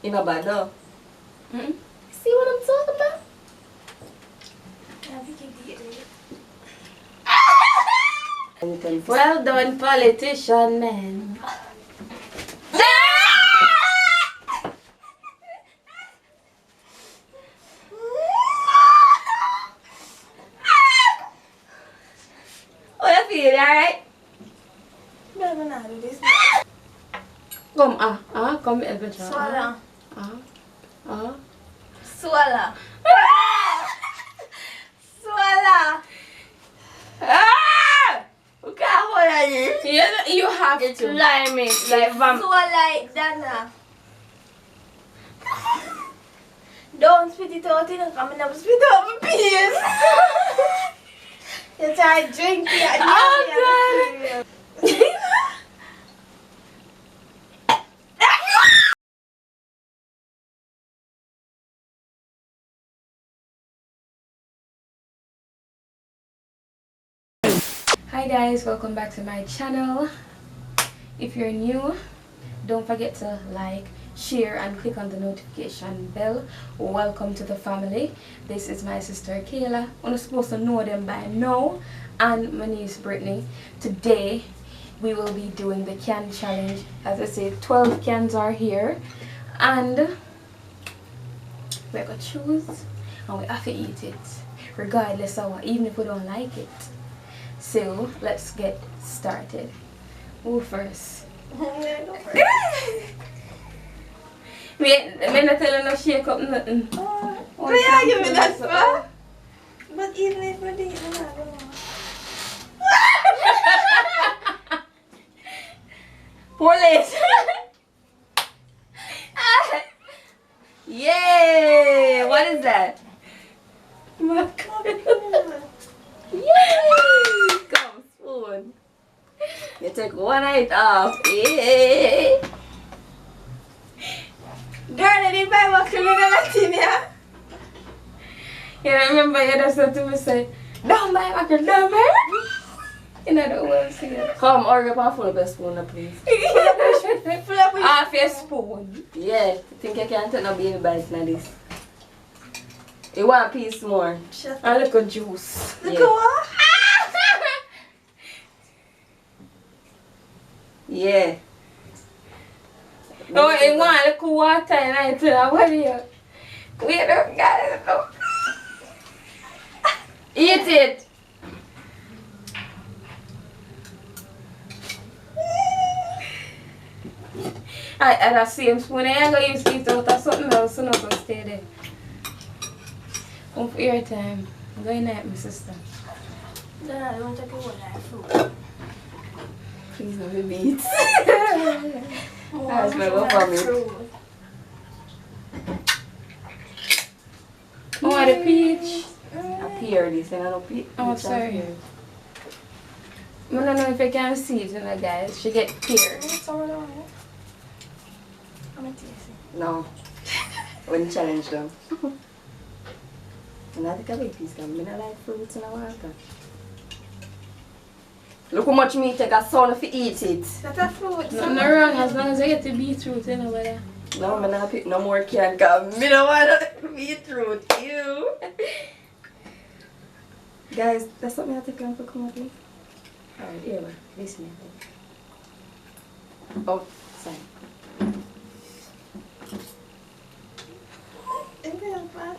In a bad though. See what I'm talking about? Well done, politician man. Oh, you feel it, alright? Come, come help me. Swallow. Swallow. Swallow. You can't hold on it. You have to climb it like vampire. Swallow it, Dana. Don't spit it out, you know, come and spit out my penis. You try to drink it. Oh, God. Hi guys, welcome back to my channel. If you're new, don't forget to like, share and click on the notification bell. Welcome to the family. This is my sister Kayla. I'm supposed to know them by now, and my niece Brittany. Today we will be doing the can challenge. As I said, 12 cans are here and we're gonna choose and we have to eat it regardless of what, even if we don't like it. So let's get started. Who first? Me not telling no shake up nothing. Yeah, give me that far. But even if I didn't, I'm not gonna. Police! Yay! What is that? Yay! Come, spoon. You take one night off. Yay! Girl, I didn't buy macaroni in Latina. Yeah, remember you just said to me, say, don't buy macaroni, don't buy macaroni. You know the words here. Come, hurry up and full up a spoon, please. Full up with Half your spoon. Yeah, think you can't take no baby bites now this. You want a piece more? Shut A little juice. Look what? Yeah. No, you want a little water and I tell you, what do you? We don't got it. No. Eat it. I had a same spoon. I ain't gonna use it out of something else, so not gonna stay there. Come for your time. I'm going out, my sister. No, I don't take a whole lot of food. Please don't be beat. That's my go for me. Oh, the peach. A pear, this and I don't peach. Oh, sorry. I don't know if I can see it, you know, guys. She get pear. What's all on it? I'm gonna taste it. No. When challenge them. And I think a big piece of me not like fruits and I want that. Look how much meat I got son if you eat it. That's a fruit. Nothing wrong as long as I get the beetroot, you know, brother. No, I'm not pick no more can because I don't want beetroot. Ew. Guys, that's something I take on for come up with. Alright, here, listen. Oh, sorry. It's real bad.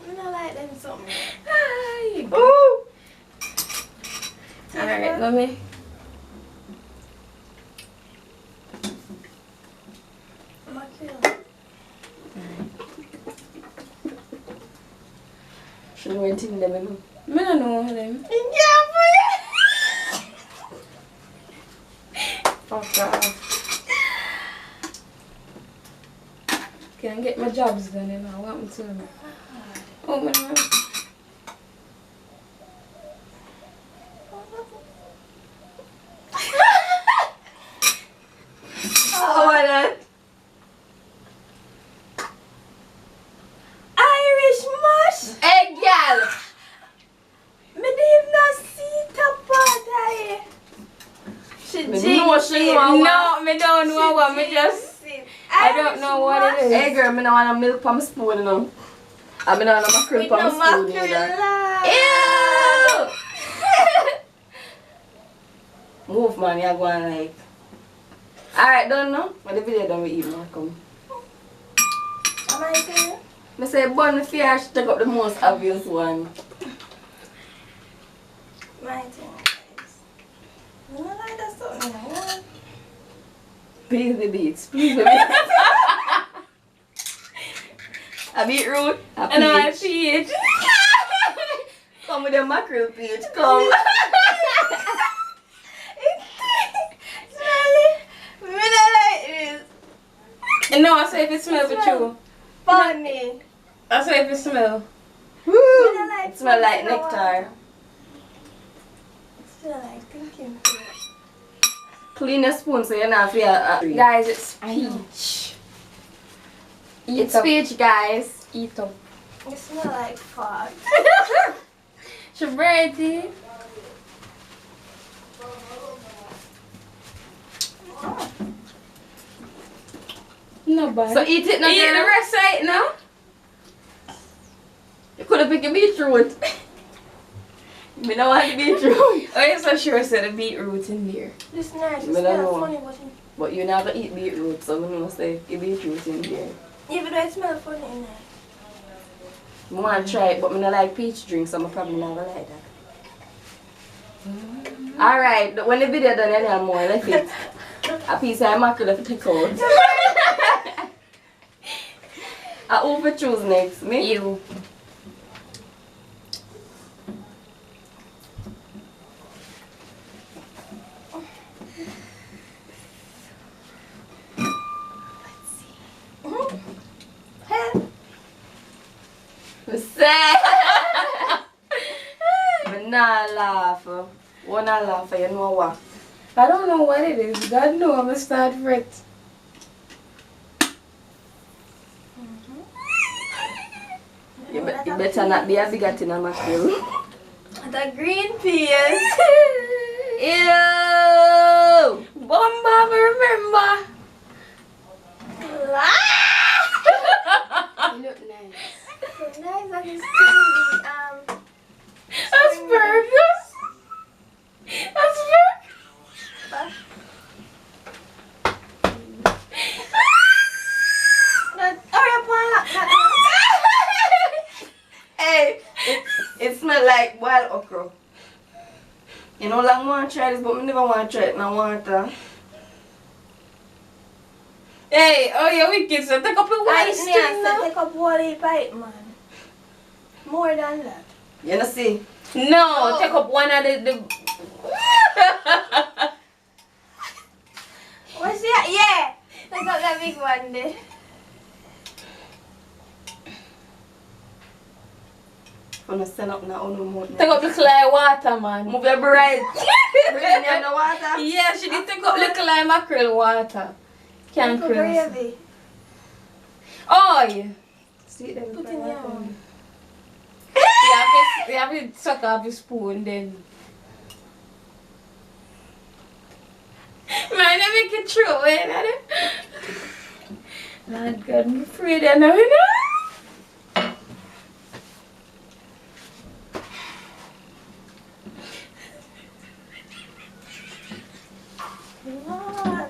I don't like them something. Ooh! Alright, mommy. Should we wait in them, you know? I don't know them. Fuck off. Can I get my jobs done, you know? I want me to. Oh, my God. Oh, what that? Irish mush? Hey, girl! Me didn't not see the pot. She Me know she know No, me don't know what me just. I don't know what it is. Hey girl, I don't want milk from my spoon, you know. I don't want mackerel With from no my spoon either. Ew! Move man, you're going like. Alright, done now? When the video done we eat more come. Am I saying? I say bun the fear should take up the most obvious one. My thing is. I don't like that something I want. Please the beats. Please the beats. A beetroot. A And I peach. peach. Come with the mackerel peach. Come. Smelly. Me don't like this. No, I say if it smells with you. Funny. I say if it smells. Me don't like It smell like funny no nectar. water. It smell like thinking. Clean your spoon so you're not fear. Guys, it's peach. Eat It's up. peach, guys. Eat up. It smell like fog. She ready? No bad. So eat it now, Eat the girl. rest right now. You could have picked a beetroot. Me don't want the beetroot. Oh, you're so sure I said a beetroot in there. This nice. It Me don't smell know. funny, but But you never eat beetroot, so I'm going to say a beetroot in there. even though it smell funny in there. I want to try it, but I don't like peach drink, so I probably never like that. Alright, when the video done any more, let's it. A piece of mackerel to take out. Who for choose next? Me? You. Help. Sad. But nah laugh. Wanna laugh, you know what? I don't know what it is. God know I'm gonna start for it. You better not be a bigot in a mackerel. The green peas. Ew! Bomba, remember? You look nice. So nice and it's still Aspergus. Aspergus. Hey, it smell like wild okra. You know, like I want to try this, but I never want to try it in water. Hey, oh yeah, we kids, so take up the I white string now. take up water bite, man. More than that. You know, see? No, take up one of the What's that? Yeah. Take up that big one there. I'm going to send up now. take up the clear water, man. Move your bread. Bread in the water. Yeah, she did take up the clear mackerel water. Can't Little crazy. gravy. Oh yeah. See them. Put in your own. You have to suck off your spoon then. Man, I make it throw it. Lord God, I'm afraid I know. Lord.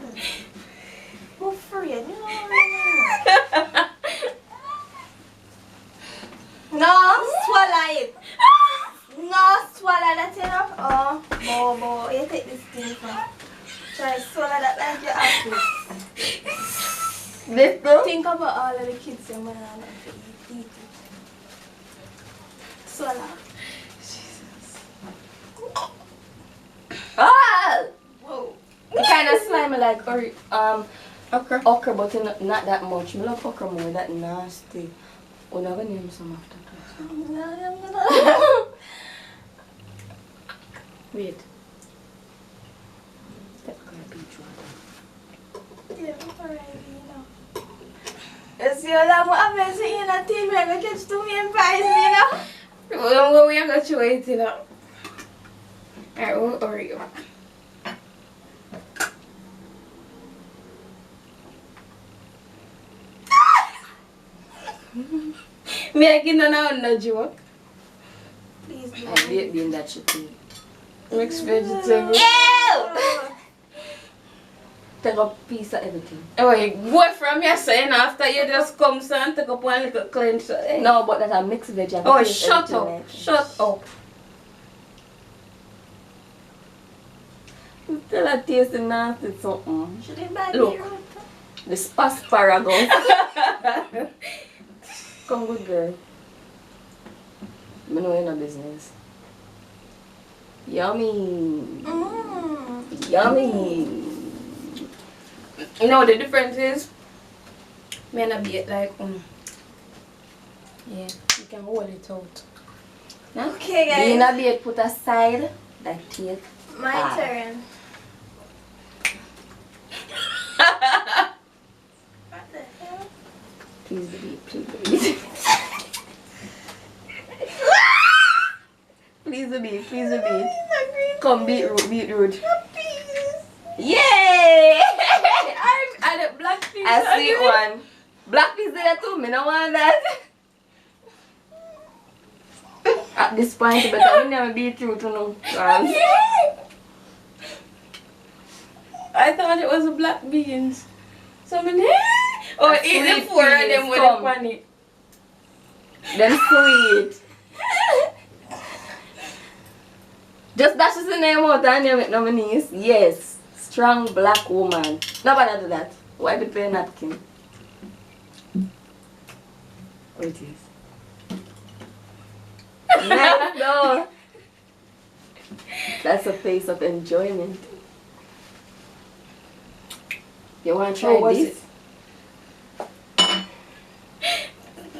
Go free. No. No, swallow it. No, swallow that enough. Oh, Bobo. You take this thing from. Try to swallow that like your apple. Let's go. Think about all of the kids and when I'm eat it. Swallow. Ah! Whoa. It kind of slimy like Okay. okra, but not that much. I love okra more. That nasty. Oh, now we name some after that. Wait. That kind of beach water. Yeah, alright, you know. You see how long what happens in a team, we're going to catch 2 million pies, you know? We are going to wait it up. Alright, we'll hurry up. Me I give no joke. Please do. I hate being that shitty. Mixed vegetable. Ew! Take a piece of everything. Oh, you go from your saying after you just come and take up one little cleanse. No, but that's a mixed veg. I Oh, taste shut everything, up. like. Shut up. You still a tasting nasty something. Should it buy Look. beetroot? This asparagus. Come good girl. I know you're in business. Yummy. Mmm. Yummy. You know the difference is, me and a bit like, yeah, you can hold it out. Nah? Okay, guys. Being a bit put aside, like take. My Ah. turn. What the hell? Please the beat, please the beat. Please the beat, please the beat. Come beetroot, beetroot. Yay! And the black piece. I see one. Black piece there too, me no want that. At this point, but I will never beetroot to no. I thought it was a black beans. So many. Oh, A eat the sweet four of peas, them with come. the funny. Them sweet. Just dash the name out and name it nominees. Yes. Strong black woman. Nobody do that. Why be playing napkin? Oh, it is. Nice, no. That's a face of enjoyment. You want to try Oh, was this?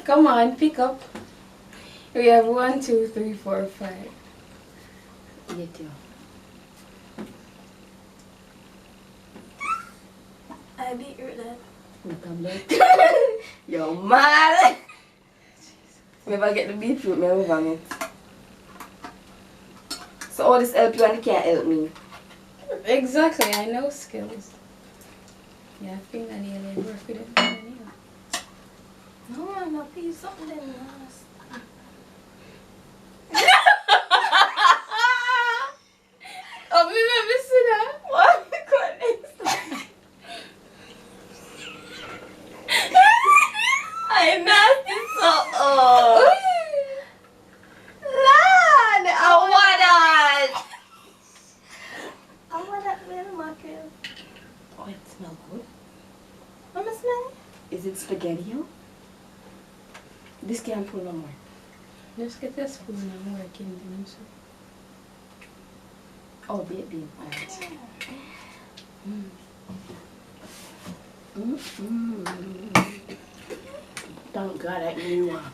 Come on, pick up. We have 1, 2, 3, 4, 5. Yeah, too. I beetroot that. Yo, mad. If I get the beetroot, me over it. So all this help you and you can't help me. Exactly, I know skills. Yeah, fingernail and work with it. Fingernail. No, I'm not piece something then last. Oh, remember see that? What? Goodness. I nasty so Lord, I want it. I want that little mackerel. Oh, it smells good. Mama smell it? Is it spaghetti? This can't pull no more. Just get a spoon and work in them. So. Oh, baby. Alright. Thank God I knew one.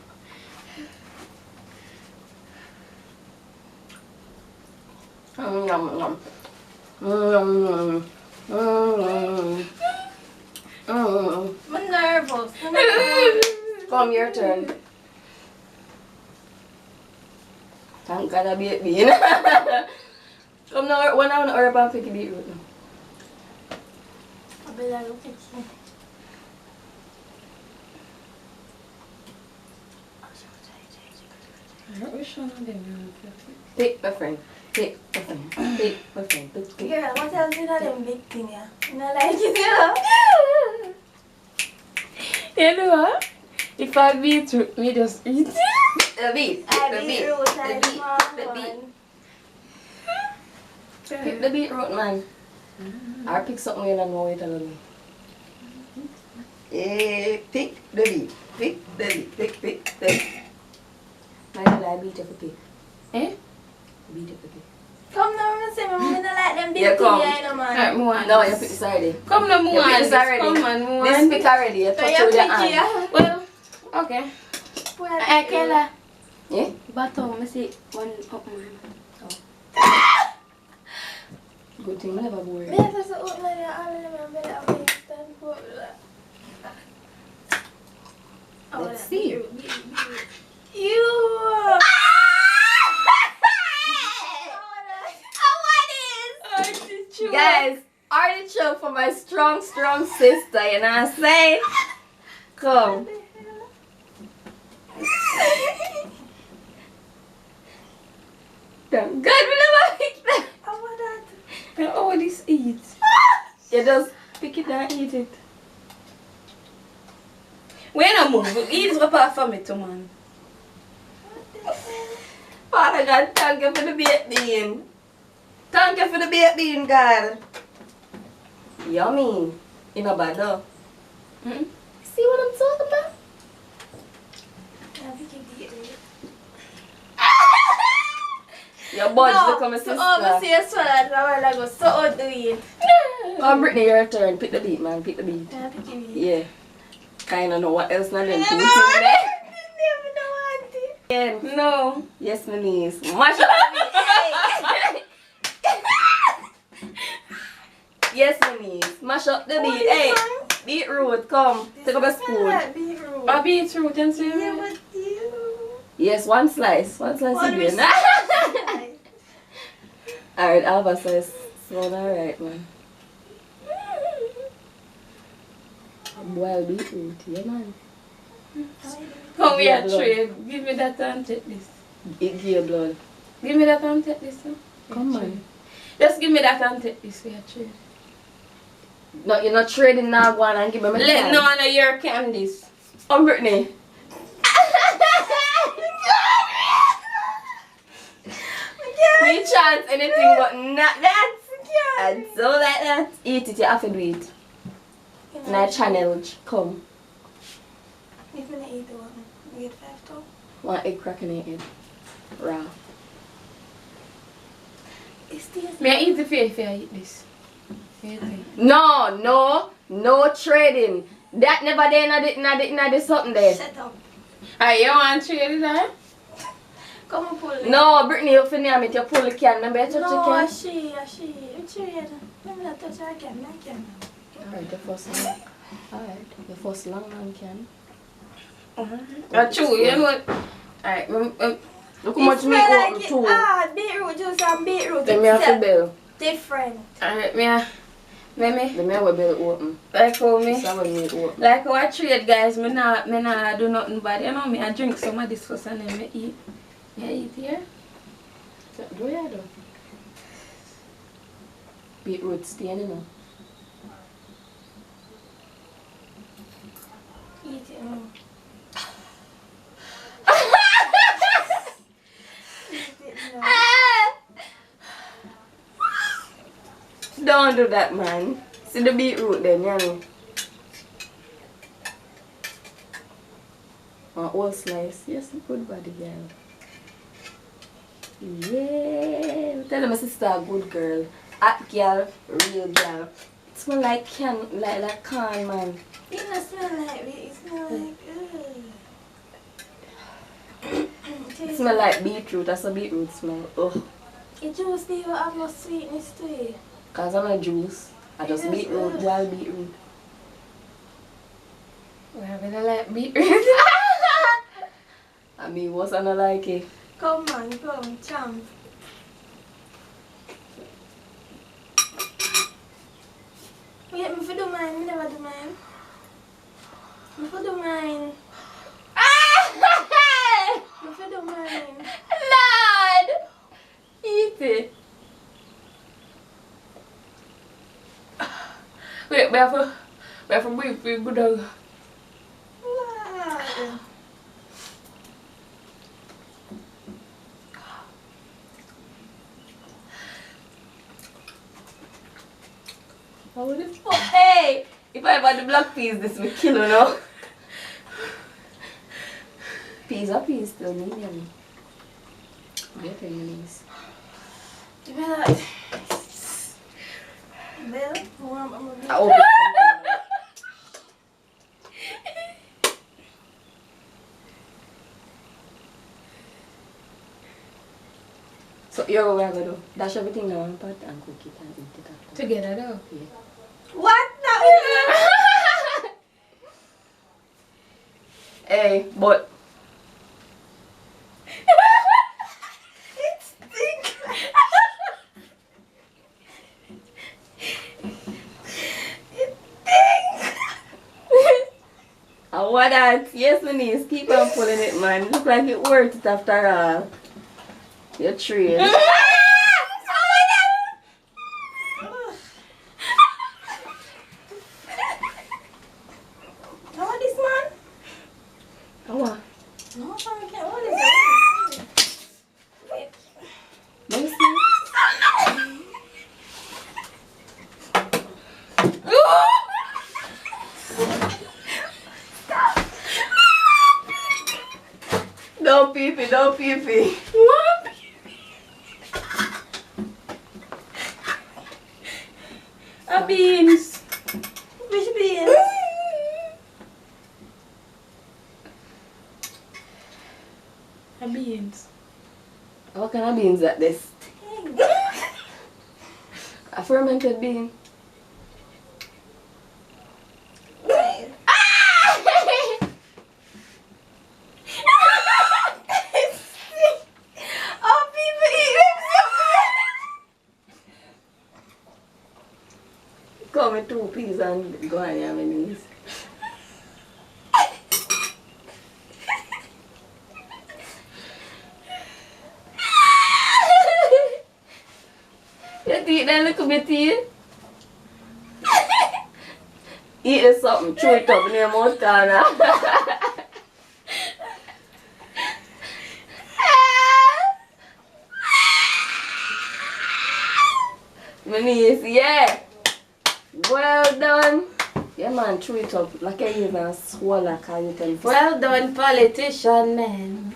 Yum, yum. I'm nervous. Come, your turn. Thank God I beat me. Come now, 1 hour or about 50 beetroot. I bet I look at you. Which one of them? Take my friend. Take my friend. Take my friend. Take. Girl, what else in them big thing, yeah? You know, like it, you know? You know what? If I beat it, me just eat it. The beet. I The beet. beetroot, The I beet. small The beet. one. Pick the beetroot, man. Or pick something you don't know it already. Yeah, pick the beet. Pick the beet. Pick the beet. I beat it for pick. Eh? Beat it for pick. Come now, I'm saying, I'm gonna like them big Yeah, thing, come. yeah, you know, man. Alright, move on. No, you pick this already. Come now, move You on. pick this already. Come on, move This on. pick already. You So touch you it with your pick hand. here. Well, okay. Hey, Kayla. Yeah? Baton, I see one up man. Good thing I never bored. Me have to open like that, all of them, I'm better away, stand for that. Let's see. You! Guys, artichoke for my strong sister, you know what I'm saying? Come. Thank God we never eat that. How about that? And all this eat. You just pick it and eat it. When I move, eat is apart from it, man. Father God, thank you for the baked bean. Thank you for the baked bean, God. Yummy. You know bad though. Mm-hmm. See what I'm talking about? I think you did it. Your budge No, become a so sister. overseas swallow a while ago. So how do it? Come Brittany, your turn. Pick the beat, man. Pick the beat. I think you did. Yeah. Kinda know what else not them No, two in there. I didn't know auntie. Again. No. Yes, my niece. Mash up the beat. Yes, my niece. Mash up the beat. Hey, beetroot, come. Take up a spoon. Beetroot. A beetroot and see. Yeah, but you. Yes, one slice. One slice What of do we bean. say? Alright, Alva says, sound alright, man. Boiled beetroot, yeah, man. Come Yeah, here, blood. trade. Give me that and take this. It give blood. Give me that and take this. Huh? Come Yeah, on. trade. Just give me that and take this. Yeah, trade. No, you're not trading now, go on and give me my Let time. no one of your candies. Oh, Brittany. Me chance anything but not that. And so like that. Eat it, you have to do it. My challenge, come. If I eat the one, we get 5 too. One egg crack in your head. Raw. It's this. May I eat the if I eat this? What you think? No trading. That never there, not something there. Shut up. Alright, you want to trade it, huh? Come and pull it. No, Brittany, you finna me to pull the can. Remember I touch the No, can? she. It's trade. Let me not touch her again. I can. Alright, the first one. Alright, the first long man can. True, you know what? Alright, Look how much meat like open it. too. Beetroot juice and beetroot. Then me have to Except bell. different. alright, me. Then me have to bell open. Like how me. Seven meat open. Like how I trade, guys, me nah do nothing bad. You know me, I drink some of this first and then me eat. Me I eat here. Do you though? Beetroot stain, you know. Eat it. Don't do that, man. See the beetroot then, you know. A whole slice. Yes, good body, girl. Yeah. Tell my sister a good girl. Hot girl, real girl. It smell like like corn, man. It doesn't smell like it. It smells like. It smell like beetroot. That's a beetroot smell. Ugh. It just don't have no sweetness to it. Cause I'm not juice. I just Yes, beetroot, wild beetroot. Well, I like beetroot. I mean, what's I not like it? Come on, come, champ. Wait, me for do mine. Me never do mine. Me for do mine. Me for do mine. Lord! Eat it. Wait, we have to breathe good dog. Lord. How would it fuck? Hey! If I had the black peas, this would kill you, no? Peas are peas still medium. Get your knees. You feel like. Bill, I'm I hope it's so you're going to do? Dash everything in one pot and cook it and eat it after. Together though. Yeah. What? Now? Hey, but It stinks. It stinks. I What that? Yes, my niece. Keep on pulling it, man. Look like it worth it after all. You're trained. How about this man? What? No, I can't hold this. Wait. Let me see. Don't pee-pee, don't pee-pee. What? A beans. Which beans? A beans. What kind of beans are this? A fermented bean. Wait. Oh, people eat them Come with 2 peas and go on your knees. You eat that little bit tea? Eat something, chew it up in your mouth, Kana. My niece, yeah. Well done. Yeah, man, chew it up like I even swallow, cause you can. Well done, politician man.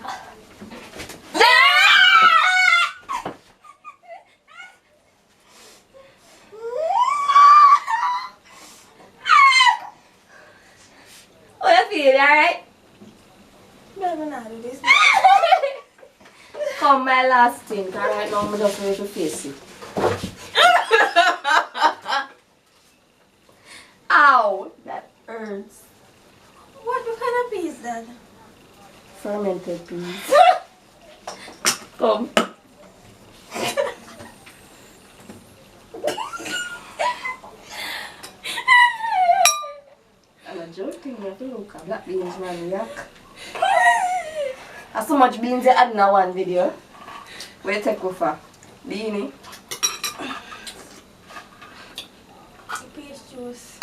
Oh, you feel it, alright? Better not do this. Come, my last thing, cause right now I'm just ready to face it. Ow! That hurts. What kind of peas that? Fermented peas. Come. I'm a joking, you have to look at black beans, man, yuck. How so much beans you had in that one video? Where you take over? Beanie? Peach juice.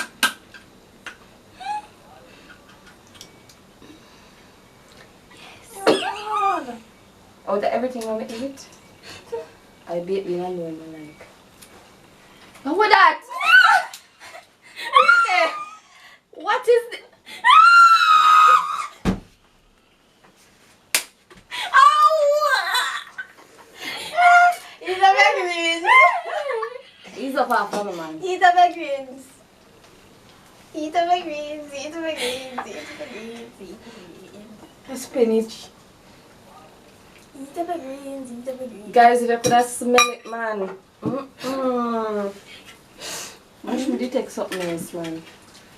Yes. Oh, the everything I eat? I bake bean and doing my like. Oh, what that? What is this? Eat up the greens. He's a far from man. Eat up the greens. Eat up the greens. Eat up the greens. Eat up the greens. Eat up the greens. Spinach. Eat up the greens. Eat up the greens. Guys, if you could have smell it, man. Wish me to take something else, man.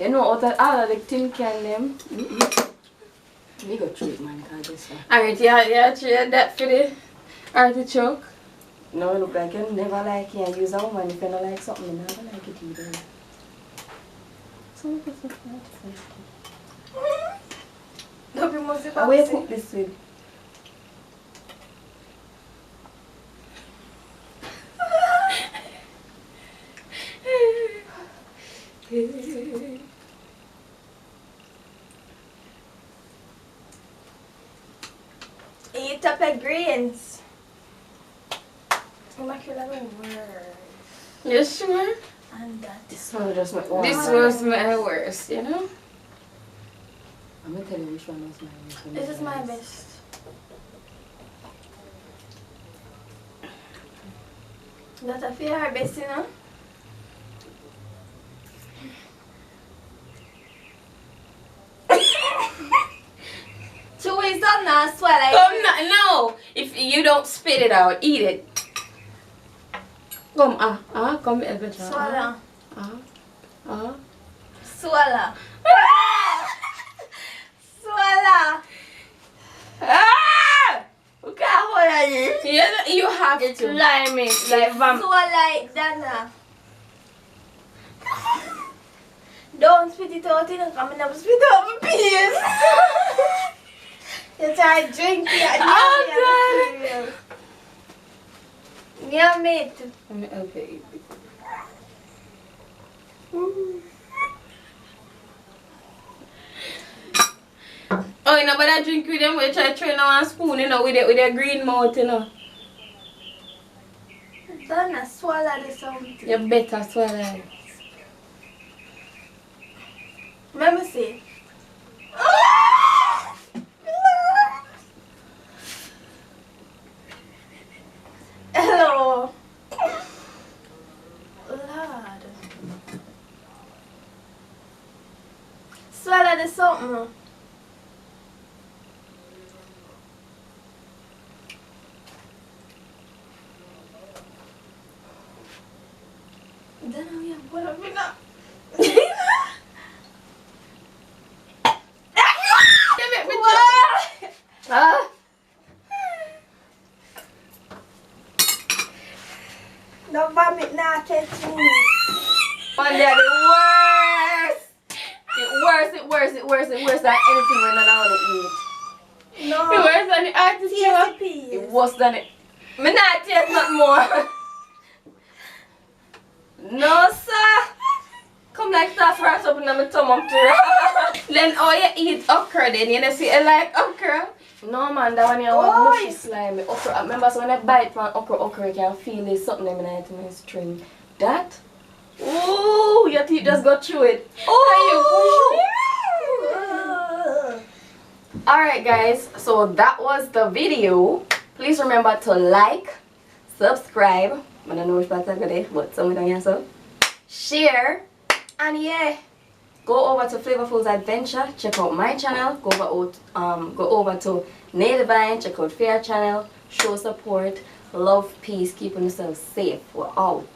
You know, out of all of the tin can them. We go through it, man. Cause this one. Alright, yeah, trade that for the artichoke. No, it look like you never like it and use a woman if you don't like something, you never like it either. So what is it? Don't be most How will you cook this with? Eat up the greens. I'm not gonna word. You sure? And that. This one just make one. This was my worst, you know? I'm gonna tell you which one was mine. Which one This was is my yours. best. That I feel her best, you know? Chew is on now, swallow. Come no, if you don't spit it out, eat it. Come, come here, better. Swallow. Swallow. Swallow. You can't hold it. You have It's to. slimy. It's like vampire. Swallow it, Dana. Don't spit it out, you know, come and never spit out my peas. You try to drink it. Oh, Yeah, mate. Let me help you eat it. Oh, you know, but I drink with them, we try to train on a spoon, you know, with a green mouth, you know. Don't swallow this something. You better swallow it. Let me see. Hello. Lord. Swallow the something. Then we have what up now. Ah! No vomit now, catch me. Man, they're the worst! It worse than anything we're not allowed to eat. No. It worse than the artist TSP. It worse than it. Me not taste not more. No, sir. Come like stuff right up in my tummy too. Then oh you eat okra then you know see I like okra. No man, that one you want mushy slimy okra. Remember so when I bite from okra you can feel there's something in my string. That? Ooh, your teeth just got through it. Oh, alright guys, so that was the video. Please remember to like, subscribe. I don't know which part I'm gonna, but something on yourself. Share, and yeah, go over to Flavorful's Adventure. Check out my channel. Go over to Nailvine. Check out Fair channel. Show support. Love, peace. Keeping yourself safe. We're out.